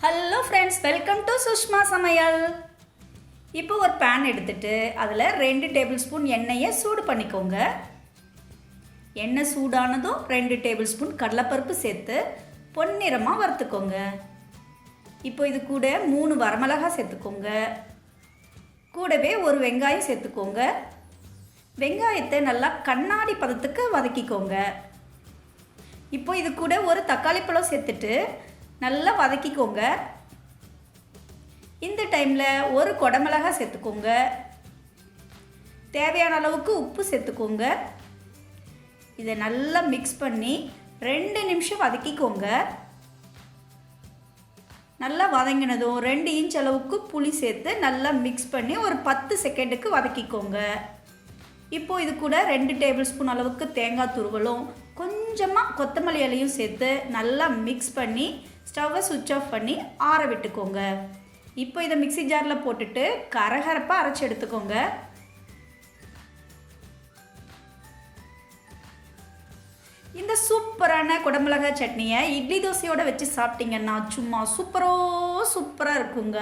Hello friends, welcome to Sushma சமையல். இப்போ ஒரு பேன் எடுத்துட்டு அதில் 2 டேபிள் ஸ்பூன் எண்ணெயை சூடு பண்ணிக்கோங்க. எண்ணெய் சூடானதும் 2 டேபிள் ஸ்பூன் கடலைப்பருப்பு சேர்த்து பொன்னிறமாக வறுத்துக்கோங்க. இப்போ இது கூட 3 வரமிளகாய் சேர்த்துக்கோங்க. கூடவே ஒரு வெங்காயம் சேர்த்துக்கோங்க. வெங்காயத்தை நல்லா கண்ணாடி பதத்துக்கு வதக்கிக்கோங்க. இப்போ இது கூட ஒரு தக்காளி பழம் சேர்த்துட்டு நல்லா வதக்கிக்கோங்க. இந்த டைமில் ஒரு குடமிளகாய் சேர்த்துக்கோங்க. தேவையான அளவுக்கு உப்பு சேர்த்துக்கோங்க. இதை நல்லா மிக்ஸ் பண்ணி 2 நிமிஷம் வதக்கிக்கோங்க. நல்லா வதங்கினதும் 2 இன்ச் அளவுக்கு புளி சேர்த்து நல்லா மிக்ஸ் பண்ணி ஒரு 10 செகண்டுக்கு வதக்கிக்கோங்க. இப்போது இது கூட 2 டேபிள் ஸ்பூன் அளவுக்கு தேங்காய் துருவலும் கொஞ்சமாக கொத்தமல்லி இலையும் சேர்த்து நல்லா மிக்ஸ் பண்ணி ஸ்டவ்வை சுவிட்ச் ஆஃப் பண்ணி ஆற விட்டுக்கோங்க. இப்போ இதை மிக்ஸி ஜாரில் போட்டுட்டு கரகரப்பாக அரைச்சி எடுத்துக்கோங்க. இந்த சூப்பரான குடமிளகாய் சட்னியை இட்லி தோசையோடு வச்சு சாப்பிட்டீங்கன்னா சும்மா சூப்பராக இருக்குங்க.